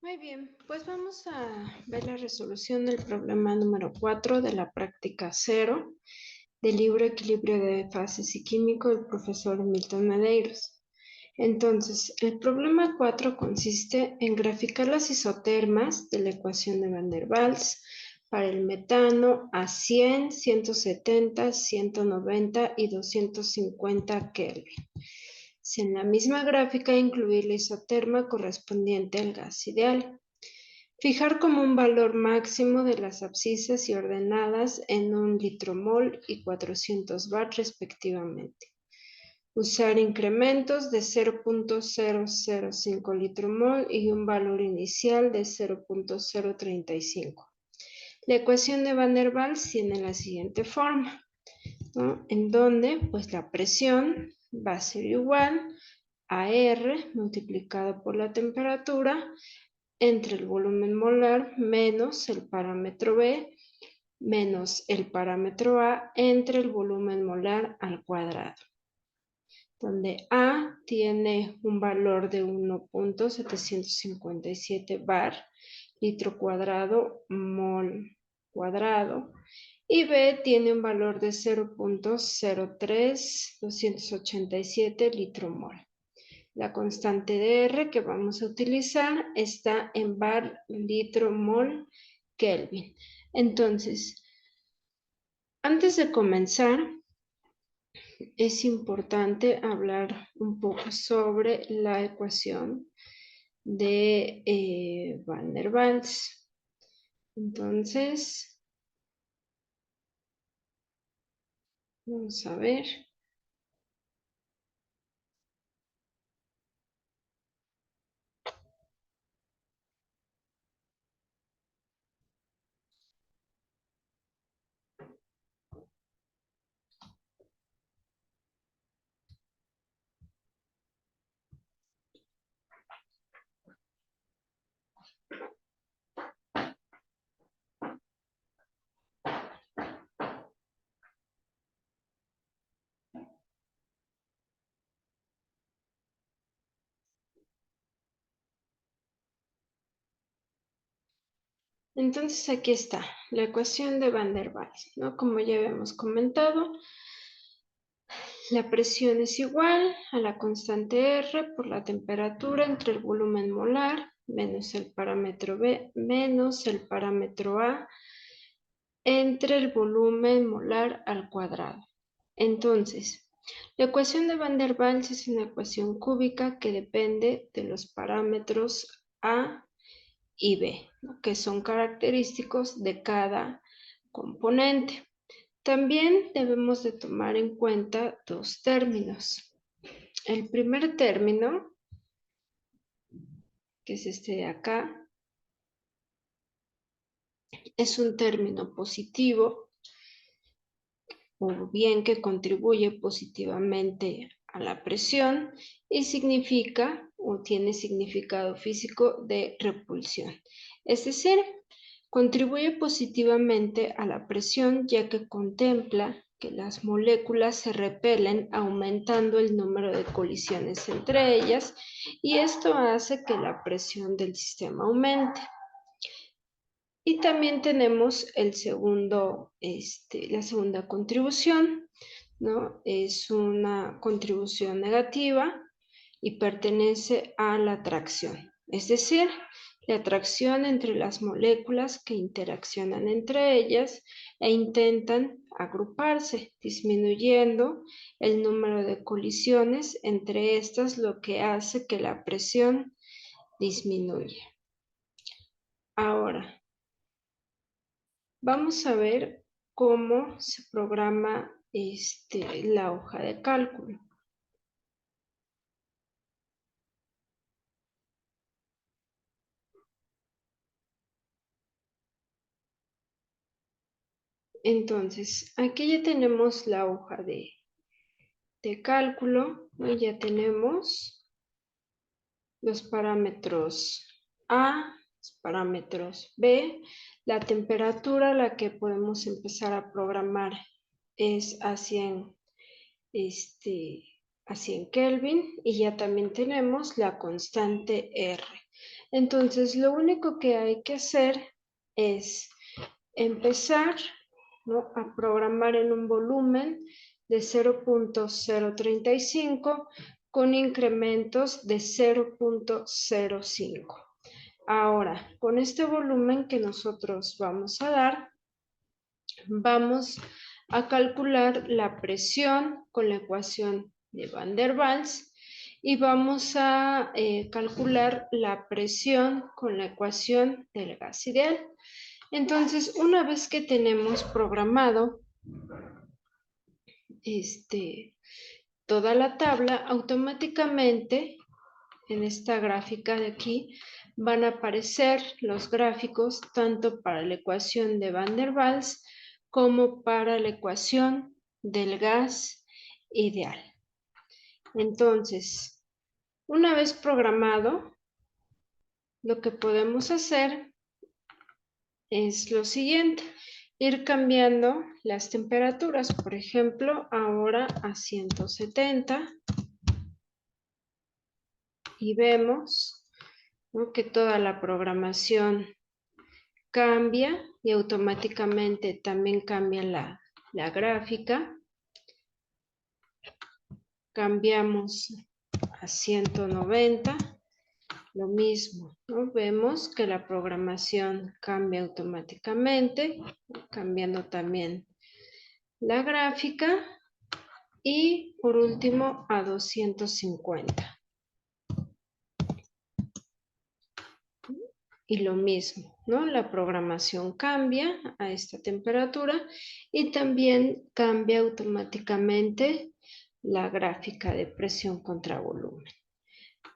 Muy bien, pues vamos a ver la resolución del problema número 4 de la práctica 0 del libro Equilibrio de fases y químico del profesor Milton Medeiros. Entonces, el problema 4 consiste en graficar las isotermas de la ecuación de Van der Waals para el metano a 100, 170, 190 y 250 Kelvin. Si en la misma gráfica incluir la isoterma correspondiente al gas ideal. Fijar como un valor máximo de las abscisas y ordenadas en 1 litromol y 400 bar respectivamente. Usar incrementos de 0.005 litromol y un valor inicial de 0.035. La ecuación de Van der Waals tiene la siguiente forma, ¿no? En donde pues la presión va a ser igual a R multiplicado por la temperatura entre el volumen molar menos el parámetro B menos el parámetro A entre el volumen molar al cuadrado, donde A tiene un valor de 1.757 bar, litro cuadrado, mol cuadrado, y B tiene un valor de 0.03287 litro mol. La constante de R que vamos a utilizar está en bar litro mol Kelvin. Entonces, antes de comenzar, es importante hablar un poco sobre la ecuación de Van der Waals. Entonces, vamos a ver. Entonces aquí está la ecuación de Van der Waals, ¿no? Como ya habíamos comentado, la presión es igual a la constante R por la temperatura entre el volumen molar menos el parámetro B menos el parámetro A entre el volumen molar al cuadrado. Entonces, la ecuación de Van der Waals es una ecuación cúbica que depende de los parámetros A y B, ¿no? Que son característicos de cada componente. También debemos de tomar en cuenta dos términos. El primer término, que es este de acá, es un término positivo o bien que contribuye positivamente a la presión y significa o tiene significado físico de repulsión. Es decir, contribuye positivamente a la presión ya que contempla que las moléculas se repelen aumentando el número de colisiones entre ellas y esto hace que la presión del sistema aumente. Y también tenemos el segundo, la segunda contribución, ¿no? Es una contribución negativa y pertenece a la atracción, es decir, la atracción entre las moléculas que interaccionan entre ellas e intentan agruparse, disminuyendo el número de colisiones entre estas, lo que hace que la presión disminuya. Ahora, vamos a ver cómo se programa la hoja de cálculo. Entonces, aquí ya tenemos la hoja de cálculo y ya tenemos los parámetros A, los parámetros B, la temperatura a la que podemos empezar a programar es a 100 a 100 Kelvin y ya también tenemos la constante R. Entonces, lo único que hay que hacer es empezar, ¿no?, a programar en un volumen de 0.035 con incrementos de 0.05. Ahora, con este volumen que nosotros vamos a dar, vamos a calcular la presión con la ecuación de Van der Waals y vamos a calcular la presión con la ecuación del gas ideal. Entonces, una vez que tenemos programado toda la tabla, automáticamente en esta gráfica de aquí van a aparecer los gráficos tanto para la ecuación de Van der Waals como para la ecuación del gas ideal. Entonces, una vez programado, lo que podemos hacer es lo siguiente: ir cambiando las temperaturas. Por ejemplo, ahora a 170 y vemos, ¿no?, que toda la programación cambia y automáticamente también cambia la gráfica. Cambiamos a 190, lo mismo, ¿no? Vemos que la programación cambia automáticamente, cambiando también la gráfica. Y por último a 250. Y lo mismo, ¿no? La programación cambia a esta temperatura y también cambia automáticamente la gráfica de presión contra volumen.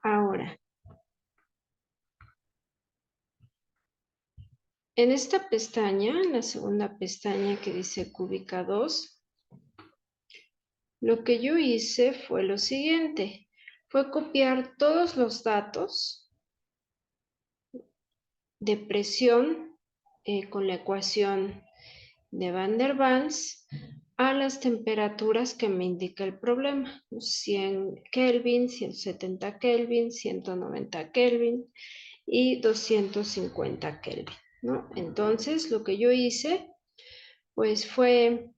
Ahora, en esta pestaña, en la segunda pestaña que dice cúbica 2, lo que yo hice fue lo siguiente: fue copiar todos los datos de presión con la ecuación de Van der Waals a las temperaturas que me indica el problema: 100 Kelvin, 170 Kelvin, 190 Kelvin y 250 Kelvin, ¿no? Entonces, lo que yo hice, pues, fue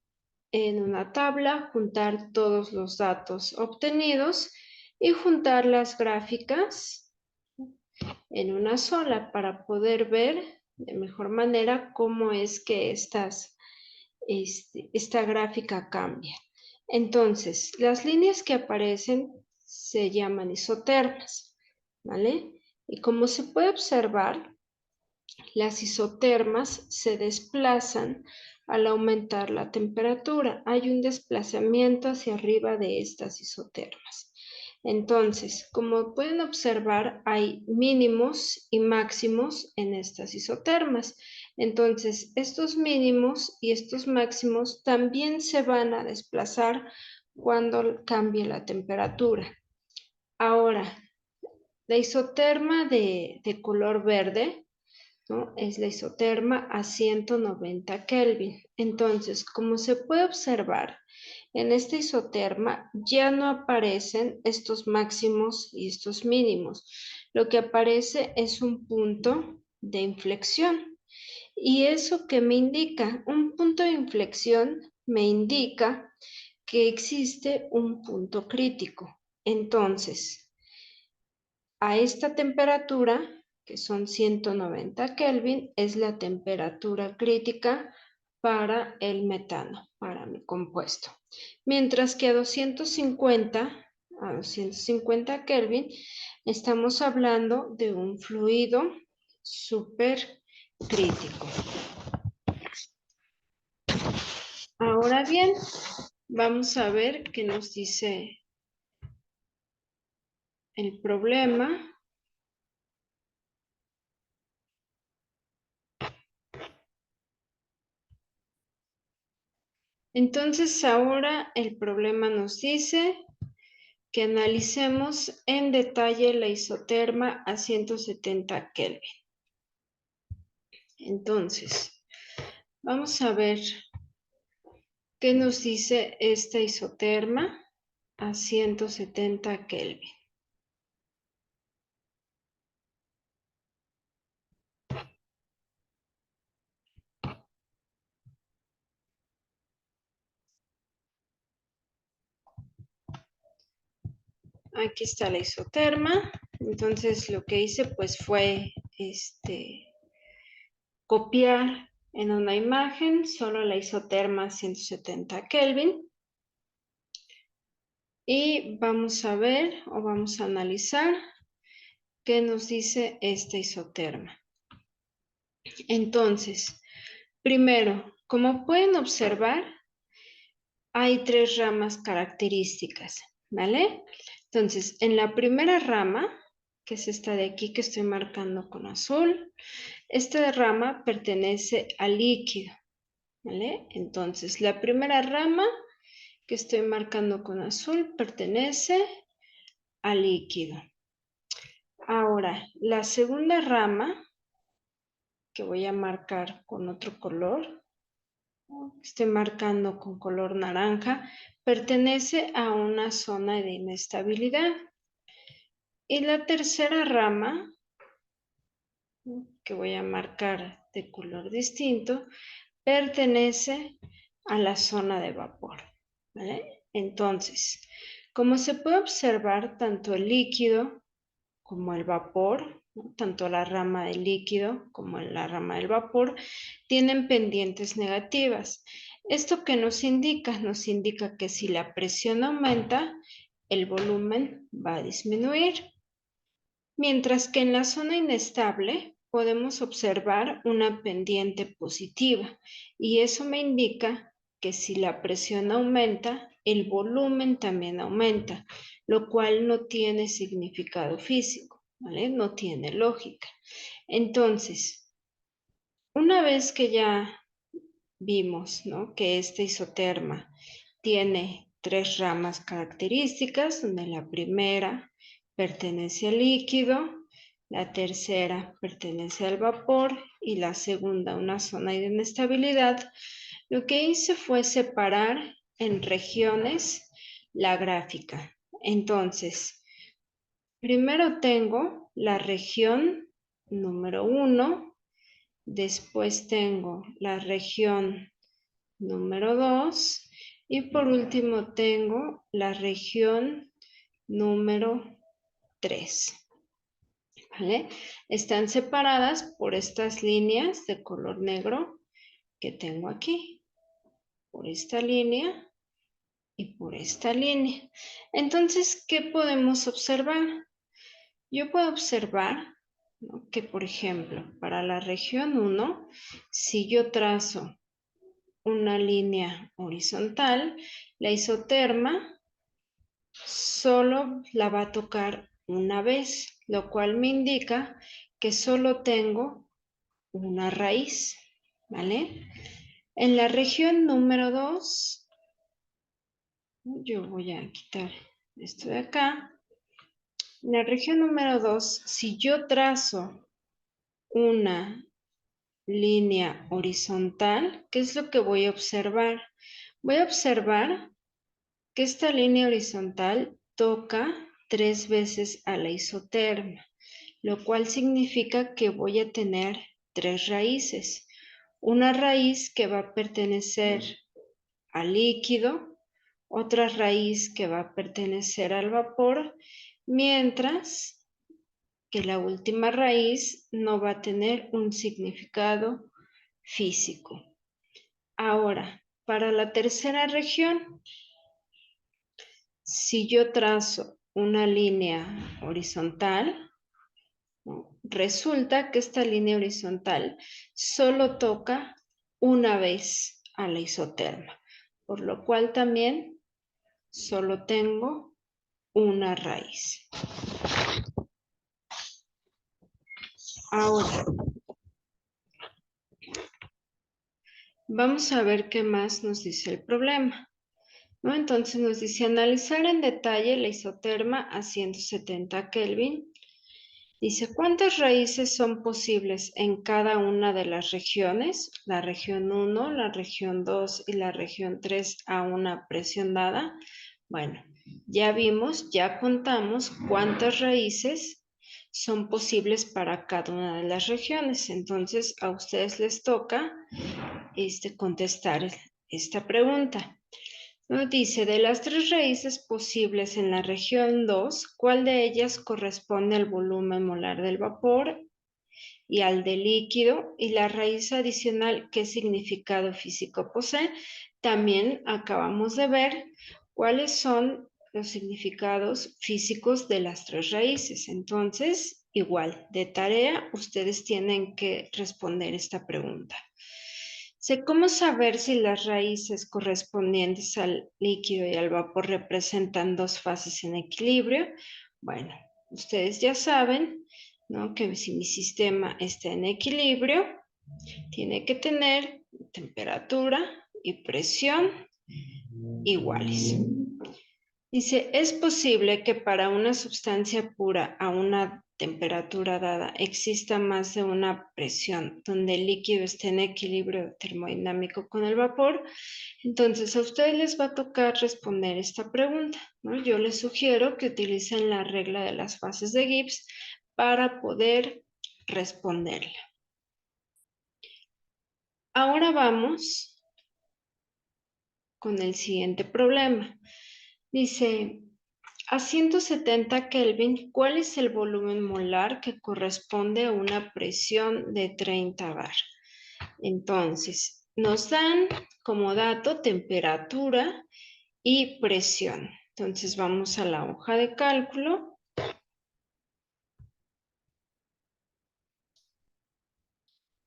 en una tabla juntar todos los datos obtenidos y juntar las gráficas en una sola para poder ver de mejor manera cómo es que esta gráfica cambia. Entonces, las líneas que aparecen se llaman isotermas, ¿vale? Y como se puede observar, las isotermas se desplazan al aumentar la temperatura. Hay un desplazamiento hacia arriba de estas isotermas. Entonces, como pueden observar, hay mínimos y máximos en estas isotermas. Entonces, estos mínimos y estos máximos también se van a desplazar cuando cambie la temperatura. Ahora, la isoterma de color verde, ¿no?, es la isoterma a 190 Kelvin. Entonces, como se puede observar, en esta isoterma ya no aparecen estos máximos y estos mínimos. Lo que aparece es un punto de inflexión. ¿Y eso qué me indica? Un punto de inflexión me indica que existe un punto crítico. Entonces, a esta temperatura, que son 190 Kelvin, es la temperatura crítica para el metano, para mi compuesto. Mientras que a 250 Kelvin, estamos hablando de un fluido supercrítico. Ahora bien, vamos a ver qué nos dice el problema. Entonces, ahora el problema nos dice que analicemos en detalle la isoterma a 170 Kelvin. Entonces, vamos a ver qué nos dice esta isoterma. a 170 Kelvin. Aquí está la isoterma. Entonces lo que hice pues fue copiar en una imagen solo la isoterma a 170 Kelvin. Y vamos a ver o vamos a analizar qué nos dice esta isoterma. Entonces, primero, como pueden observar, hay 3 ramas características, ¿vale? Entonces, en la primera rama, que es esta de aquí que estoy marcando con azul, esta rama pertenece al líquido, ¿vale? Entonces, la primera rama que estoy marcando con azul pertenece al líquido. Ahora, la segunda rama, que voy a marcar con otro color, estoy marcando con color naranja, pertenece a una zona de inestabilidad. Y la tercera rama, que voy a marcar de color distinto, pertenece a la zona de vapor, ¿vale? Entonces, como se puede observar, tanto el líquido como el vapor, ¿no? Tanto la rama del líquido como la rama del vapor, tienen pendientes negativas. ¿Esto qué nos indica? Nos indica que si la presión aumenta, el volumen va a disminuir. Mientras que en la zona inestable podemos observar una pendiente positiva y eso me indica que si la presión aumenta, el volumen también aumenta, lo cual no tiene significado físico, ¿vale? No tiene lógica. Entonces, una vez que ya vimos, ¿no?, que esta isoterma tiene 3 ramas características, donde la primera pertenece al líquido, la tercera pertenece al vapor y la segunda a una zona de inestabilidad. Lo que hice fue separar en regiones la gráfica. Entonces, primero tengo la región número 1, después tengo la región número 2 y por último tengo la región número 3. ¿Vale? Están separadas por estas líneas de color negro que tengo aquí, por esta línea y por esta línea. Entonces, ¿qué podemos observar? Yo puedo observar, ¿no?, que, por ejemplo, para la región 1, si yo trazo una línea horizontal, la isoterma solo la va a tocar una vez, lo cual me indica que solo tengo una raíz, ¿vale? En la región número 2, yo voy a quitar esto de acá. En la región número 2, si yo trazo una línea horizontal, ¿qué es lo que voy a observar? Voy a observar que esta línea horizontal toca 3 veces a la isoterma, lo cual significa que voy a tener 3 raíces. Una raíz que va a pertenecer al líquido, otra raíz que va a pertenecer al vapor, mientras que la última raíz no va a tener un significado físico. Ahora, para la tercera región, si yo trazo una línea horizontal, ¿no?, resulta que esta línea horizontal solo toca una vez a la isoterma, por lo cual también solo tengo una raíz. Ahora, vamos a ver qué más nos dice el problema, ¿no? Entonces nos dice analizar en detalle la isoterma a 170 Kelvin. Dice, ¿cuántas raíces son posibles en cada una de las regiones? La región 1, la región 2 y la región 3 a una presión dada. Bueno, ya vimos, ya contamos cuántas raíces son posibles para cada una de las regiones. Entonces, a ustedes les toca contestar esta pregunta. Nos dice, de las 3 raíces posibles en la región 2, ¿cuál de ellas corresponde al volumen molar del vapor y al del líquido? Y la raíz adicional, ¿qué significado físico posee? También acabamos de ver cuáles son los significados físicos de las 3 raíces. Entonces, igual, de tarea, ustedes tienen que responder esta pregunta. ¿Cómo saber si las raíces correspondientes al líquido y al vapor representan 2 fases en equilibrio? Bueno, ustedes ya saben, ¿no?, que si mi sistema está en equilibrio, tiene que tener temperatura y presión iguales. Dice, ¿es posible que para una sustancia pura a una temperatura dada exista más de una presión donde el líquido esté en equilibrio termodinámico con el vapor? Entonces, a ustedes les va a tocar responder esta pregunta, ¿no? Yo les sugiero que utilicen la regla de las fases de Gibbs para poder responderla. Ahora vamos con el siguiente problema. Dice, a 170 Kelvin, ¿cuál es el volumen molar que corresponde a una presión de 30 bar? Entonces, nos dan como dato temperatura y presión. Entonces, vamos a la hoja de cálculo.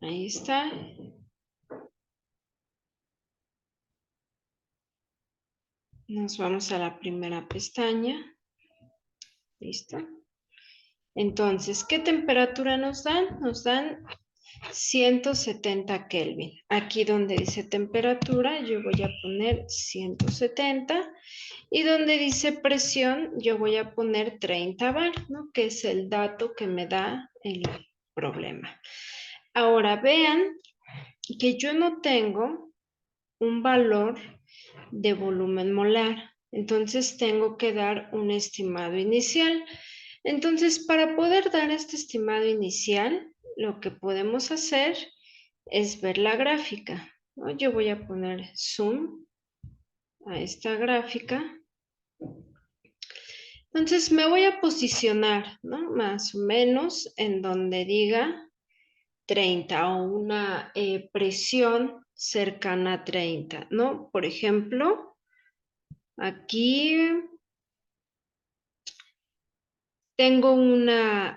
Ahí está. Nos vamos a la primera pestaña. ¿Listo? Entonces, ¿qué temperatura nos dan? Nos dan 170 Kelvin. Aquí donde dice temperatura, yo voy a poner 170. Y donde dice presión, yo voy a poner 30 bar, ¿no?, que es el dato que me da el problema. Ahora, vean que yo no tengo un valor de volumen molar. Entonces, tengo que dar un estimado inicial. Entonces, para poder dar este estimado inicial, lo que podemos hacer es ver la gráfica, ¿no? Yo voy a poner zoom a esta gráfica. Entonces, me voy a posicionar, ¿no?, más o menos en donde diga 30 o una presión cercana a 30, ¿no? Por ejemplo, aquí tengo una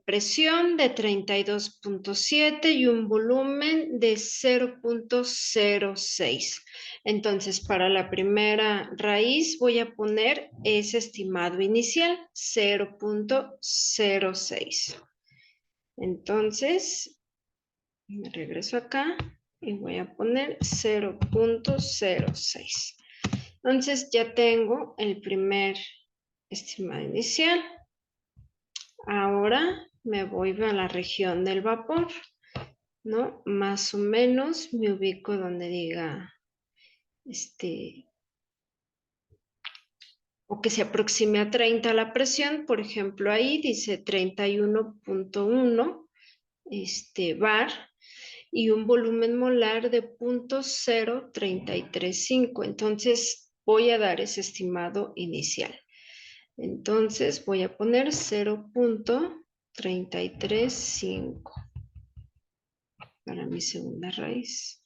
presión de 32.7 y un volumen de 0.06. Entonces, para la primera raíz voy a poner ese estimado inicial, 0.06. Entonces, me regreso acá y voy a poner 0.06. Entonces, ya tengo el primer estimado inicial. Ahora me voy a la región del vapor, ¿no? Más o menos me ubico donde diga, o que se aproxime a 30 la presión. Por ejemplo, ahí dice 31.1 bar y un volumen molar de 0.0335. Entonces, voy a dar ese estimado inicial. Entonces, voy a poner 0.335 para mi segunda raíz.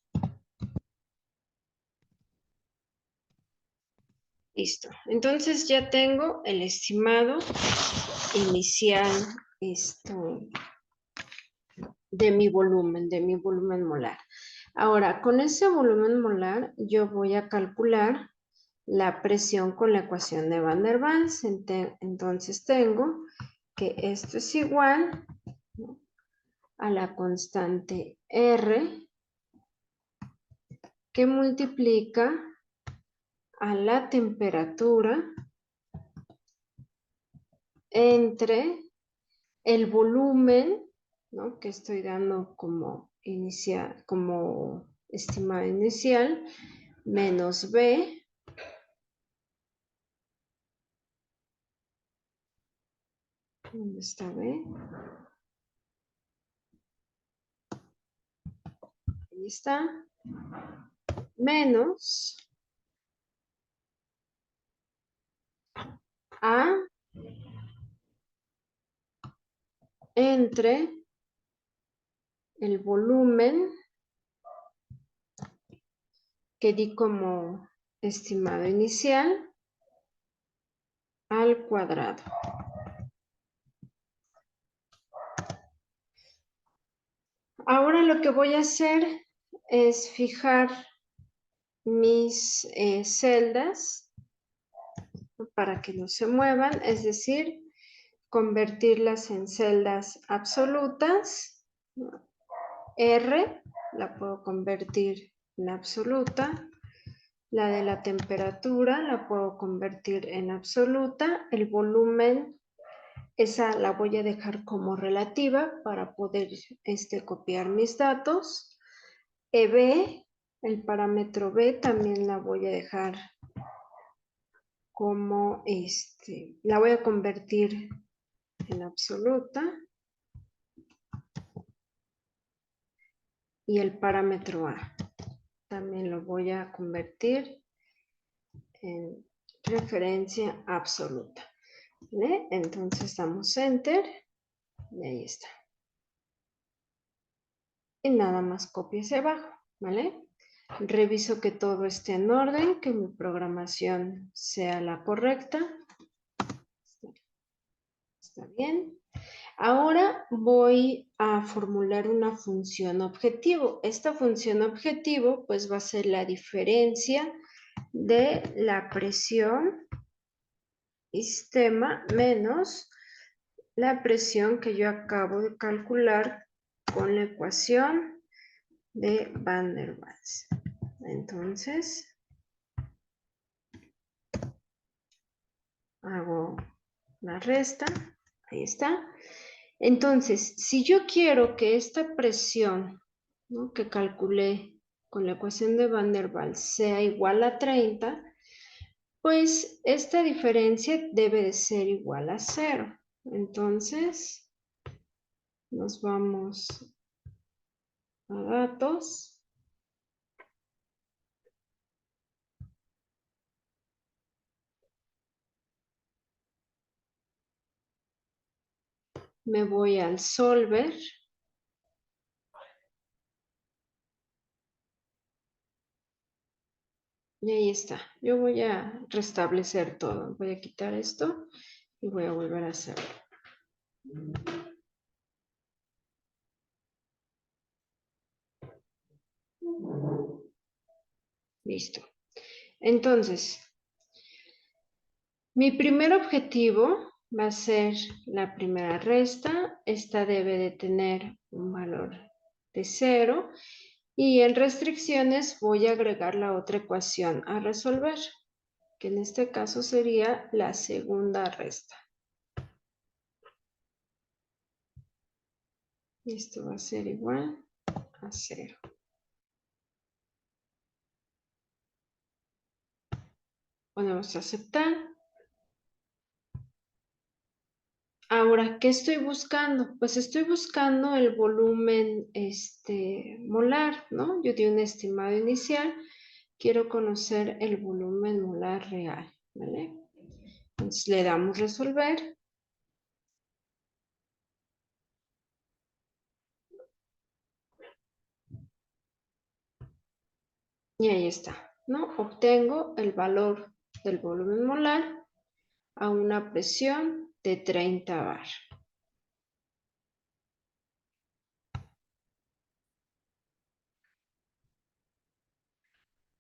Listo. Entonces, ya tengo el estimado inicial de mi volumen molar. Ahora, con ese volumen molar, yo voy a calcular la presión con la ecuación de Van der Waals. Entonces tengo que esto es igual, ¿no?, a la constante R que multiplica a la temperatura entre el volumen, ¿no?, que estoy dando como estimado inicial, menos B ¿Dónde está B? Ahí está. Menos A entre el volumen que di como estimado inicial al cuadrado. Ahora lo que voy a hacer es fijar mis celdas para que no se muevan, es decir, convertirlas en celdas absolutas. R la puedo convertir en absoluta. La de la temperatura la puedo convertir en absoluta. El volumen, esa la voy a dejar como relativa para poder copiar mis datos. EB, el parámetro B, también la voy a dejar como la voy a convertir en absoluta. Y el parámetro A también lo voy a convertir en referencia absoluta. ¿Vale? Entonces damos Enter y ahí está. Y nada más copio hacia abajo, ¿vale? Reviso que todo esté en orden, que mi programación sea la correcta. Está bien. Ahora voy a formular una función objetivo. Esta función objetivo pues va a ser la diferencia de la presión sistema menos la presión que yo acabo de calcular con la ecuación de Van der Waals. Entonces, hago la resta, ahí está. Entonces, si yo quiero que esta presión, ¿no?, que calculé con la ecuación de Van der Waals sea igual a 30, pues esta diferencia debe de ser igual a 0. Entonces, nos vamos a datos. Me voy al solver. Y ahí está. Yo voy a restablecer todo. Voy a quitar esto y voy a volver a hacerlo. Listo. Entonces, mi primer objetivo va a ser la primera resta. Esta debe de tener un valor de 0. Y en restricciones voy a agregar la otra ecuación a resolver, que en este caso sería la segunda resta. Esto va a ser igual a 0. Ponemos a aceptar. Ahora, ¿qué estoy buscando? Pues estoy buscando el volumen molar, ¿no? Yo di un estimado inicial. Quiero conocer el volumen molar real, ¿vale? Entonces le damos resolver. Y ahí está, ¿no? Obtengo el valor del volumen molar a una presión de 30 bar.